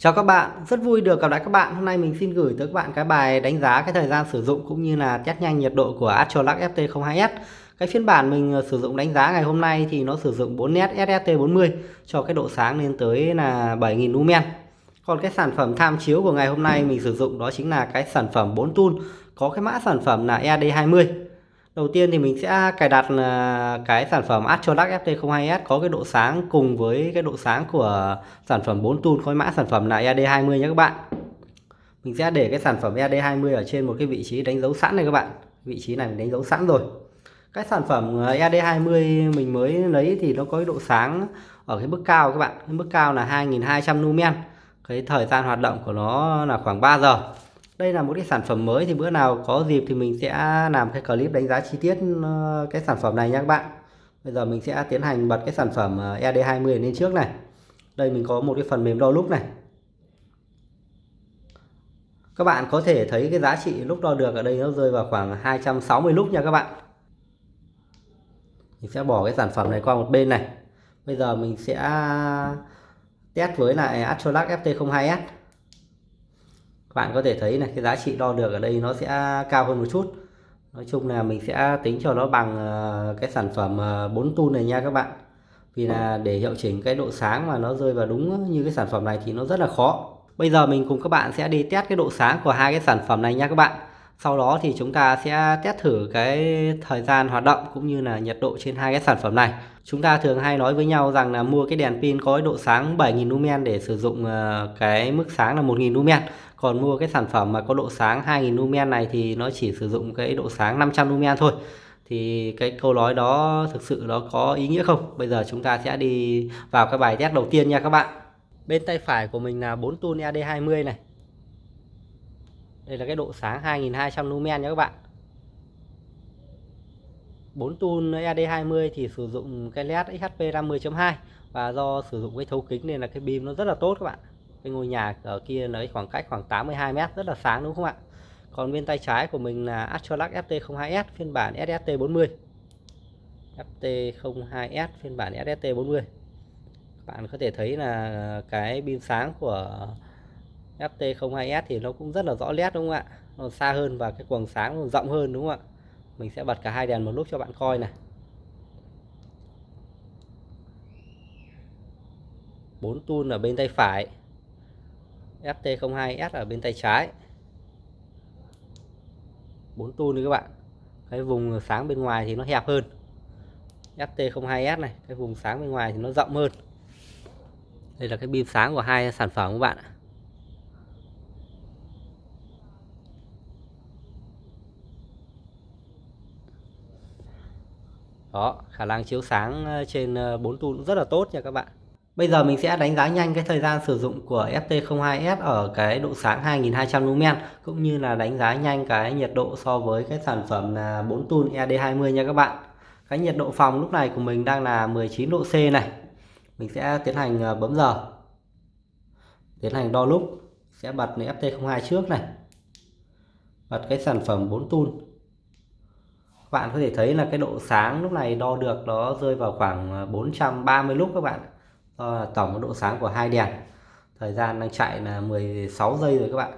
Chào các bạn, rất vui được gặp lại các bạn. Hôm nay mình xin gửi tới các bạn cái bài đánh giá cái thời gian sử dụng cũng như là test nhanh nhiệt độ của Astrolac FT02S. Cái phiên bản mình sử dụng đánh giá ngày hôm nay thì nó sử dụng 4 nét SST40 cho cái độ sáng lên tới là 7000 lumen. Còn cái sản phẩm tham chiếu của ngày hôm nay mình sử dụng đó chính là cái sản phẩm 4 tool có cái mã sản phẩm là EAD20. Đầu tiên thì mình sẽ cài đặt là cái sản phẩm Astrolac FT02S có cái độ sáng cùng với cái độ sáng của sản phẩm 4 tool có mã sản phẩm là EAD20 nhé các bạn. Mình sẽ để cái sản phẩm EAD20 ở trên một cái vị trí đánh dấu sẵn này các bạn. Vị trí này mình đánh dấu sẵn rồi. Cái sản phẩm EAD20 mình mới lấy thì nó có cái độ sáng ở cái mức cao các bạn. Cái mức cao là 2200 lumen. Cái thời gian hoạt động của nó là khoảng 3 giờ. Đây là một cái sản phẩm mới thì bữa nào có dịp thì mình sẽ làm cái clip đánh giá chi tiết cái sản phẩm này nha các bạn. Bây giờ mình sẽ tiến hành bật cái sản phẩm EAD20 lên trước này. Đây mình có một cái phần mềm đo lúc này. Các bạn có thể thấy cái giá trị lúc đo được ở đây nó rơi vào khoảng 260 lúc nha các bạn. Mình sẽ bỏ cái sản phẩm này qua một bên này. Bây giờ mình sẽ test với lại Astrolac FT02S. Các bạn có thể thấy này, cái giá trị đo được ở đây nó sẽ cao hơn một chút. Nói chung là mình sẽ tính cho nó bằng cái sản phẩm 4 tool này nha các bạn. Vì là để hiệu chỉnh cái độ sáng mà nó rơi vào đúng như cái sản phẩm này thì nó rất là khó. Bây giờ mình cùng các bạn sẽ đi test cái độ sáng của hai cái sản phẩm này nha các bạn. Sau đó thì chúng ta sẽ test thử cái thời gian hoạt động cũng như là nhiệt độ trên hai cái sản phẩm này. Chúng ta thường hay nói với nhau rằng là mua cái đèn pin có cái độ sáng 7000 lumen để sử dụng cái mức sáng là 1000 lumen. Còn mua cái sản phẩm mà có độ sáng 2000 lumen này thì nó chỉ sử dụng cái độ sáng 500 lumen thôi. Thì cái câu nói đó thực sự nó có ý nghĩa không? Bây giờ chúng ta sẽ đi vào cái bài test đầu tiên nha các bạn. Bên tay phải của mình là 4 tool EAD20 này. Đây là cái độ sáng 2200 lumen nha các bạn. 4 tool EAD20 thì sử dụng cái led XHP 50.2 và do sử dụng cái thấu kính nên là cái beam nó rất là tốt các bạn. Cái ngôi nhà ở kia nó khoảng cách khoảng 82 m rất là sáng đúng không ạ? Còn bên tay trái của mình là Astrolac FT02S phiên bản SST40. FT02S phiên bản SST40. Các bạn có thể thấy là cái beam sáng của FT02S thì nó cũng rất là rõ nét đúng không ạ? Nó xa hơn và cái quầng sáng nó rộng hơn đúng không ạ? Mình sẽ bật cả hai đèn một lúc cho bạn coi này. 4 tool ở bên tay phải, FT02S ở bên tay trái. 4 tool đi các bạn. Cái vùng sáng bên ngoài thì nó hẹp hơn. FT02S này, cái vùng sáng bên ngoài thì nó rộng hơn. Đây là cái beam sáng của hai sản phẩm các bạn ạ. Đó, khả năng chiếu sáng trên 4 tool rất là tốt nha các bạn. Bây giờ mình sẽ đánh giá nhanh cái thời gian sử dụng của FT02S ở cái độ sáng 2200 lumen cũng như là đánh giá nhanh cái nhiệt độ so với cái sản phẩm là 4 tool EAD20 nha các bạn. Cái nhiệt độ phòng lúc này của mình đang là 19 độ C này. Mình sẽ tiến hành bấm giờ. Tiến hành đo lúc. Sẽ bật FT02 trước này. Bật cái sản phẩm 4 tool. Các bạn có thể thấy là cái độ sáng lúc này đo được nó rơi vào khoảng 430 lúc các bạn. Do là tổng độ sáng của hai đèn. Thời gian đang chạy là 16 giây rồi các bạn.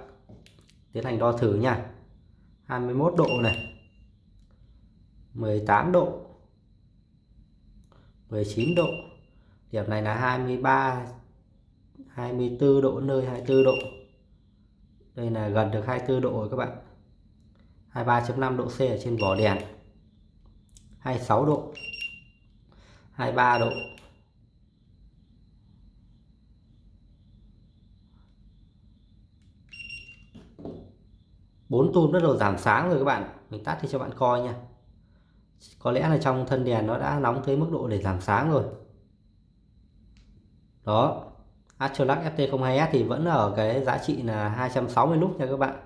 Tiến hành đo thử nha. 21 độ này. 18 độ. 19 độ. Điểm này là 23, 24 độ nơi 24 độ. Đây là gần được 24 độ rồi các bạn. 23.5 độ C ở trên vỏ đèn. 26 độ. 23 độ. 4 tool bắt đầu giảm sáng rồi các bạn. Mình tắt đi cho bạn coi nha. Có lẽ là trong thân đèn nó đã nóng tới mức độ để giảm sáng rồi. Đó. Astrolac FT02S thì vẫn ở cái giá trị là 260 lúc nha các bạn.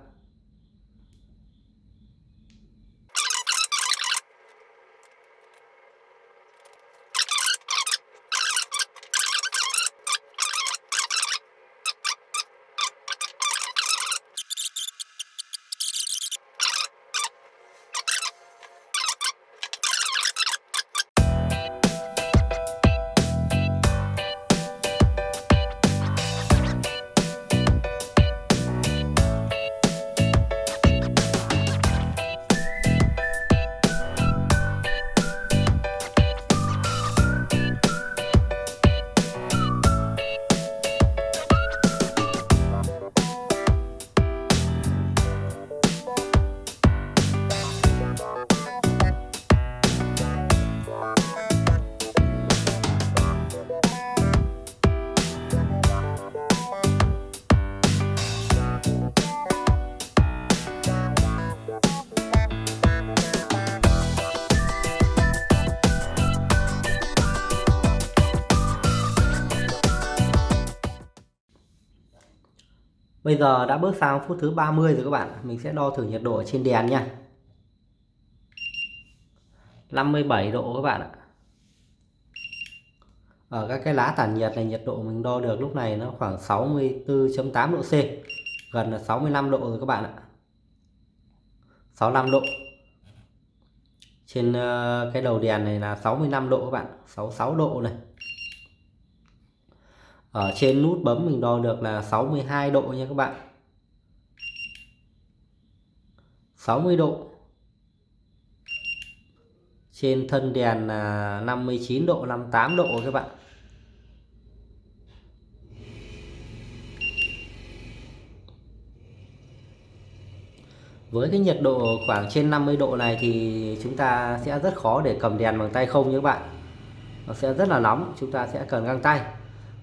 Bây giờ đã bước sang phút thứ 30 rồi các bạn. Mình sẽ đo thử nhiệt độ ở trên đèn nha. 57 độ các bạn ạ. Ở các cái lá tản nhiệt này, nhiệt độ mình đo được lúc này nó khoảng 64,8 độ C, gần là 65 độ rồi các bạn ạ. 65 độ. Trên cái đầu đèn này là 65 độ các bạn, 66 độ này. Ở trên nút bấm mình đo được là 62 độ nha các bạn. 60 độ. Trên thân đèn là 59 độ, 58 độ các bạn. Với cái nhiệt độ khoảng trên 50 độ này thì chúng ta sẽ rất khó để cầm đèn bằng tay không nhé các bạn. Nó sẽ rất là nóng, chúng ta sẽ cần găng tay.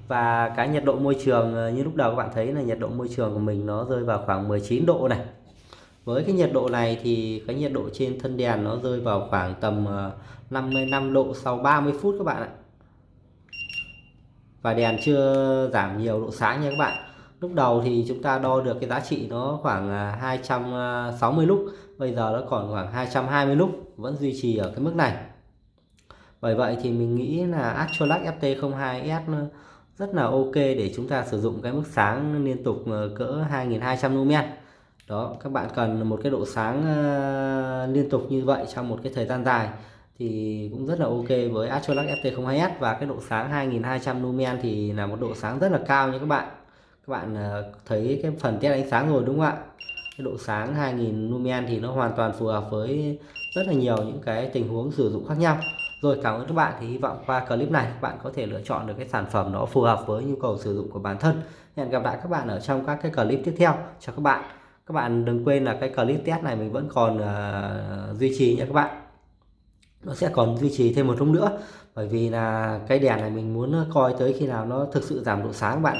Và cái nhiệt độ môi trường như lúc đầu các bạn thấy là nhiệt độ môi trường của mình nó rơi vào khoảng 19 độ này. Với cái nhiệt độ này thì cái nhiệt độ trên thân đèn nó rơi vào khoảng tầm 55 độ sau 30 phút các bạn ạ. Và đèn chưa giảm nhiều độ sáng nha các bạn. Lúc đầu thì chúng ta đo được cái giá trị nó khoảng 260 lux, bây giờ nó còn khoảng 220 lux, vẫn duy trì ở cái mức này. Bởi vậy thì mình nghĩ là Astrolac FT02S nó rất là ok để chúng ta sử dụng cái mức sáng liên tục cỡ 2200 lumen. Đó, các bạn cần một cái độ sáng liên tục như vậy trong một cái thời gian dài thì cũng rất là ok với Astrolac FT02S. Và cái độ sáng 2200 lumen thì là một độ sáng rất là cao nha các bạn. Các bạn thấy cái phần test ánh sáng rồi đúng không ạ? Cái độ sáng 2000 lumen thì nó hoàn toàn phù hợp với rất là nhiều những cái tình huống sử dụng khác nhau. Rồi, cảm ơn các bạn. Thì hy vọng qua clip này các bạn có thể lựa chọn được cái sản phẩm nó phù hợp với nhu cầu sử dụng của bản thân. Hẹn gặp lại các bạn ở trong các cái clip tiếp theo. Chào các bạn. Các bạn đừng quên là cái clip test này mình vẫn còn duy trì nha các bạn. Nó sẽ còn duy trì thêm một lúc nữa, bởi vì là cái đèn này mình muốn coi tới khi nào nó thực sự giảm độ sáng các bạn.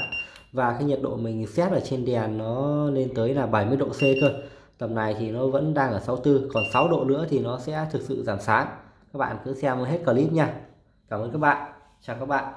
Và cái nhiệt độ mình set ở trên đèn nó lên tới là 70 độ C cơ. Tầm này thì nó vẫn đang ở 64, còn 6 độ nữa thì nó sẽ thực sự giảm sáng. Các bạn cứ xem hết clip nha. Cảm ơn các bạn. Chào các bạn.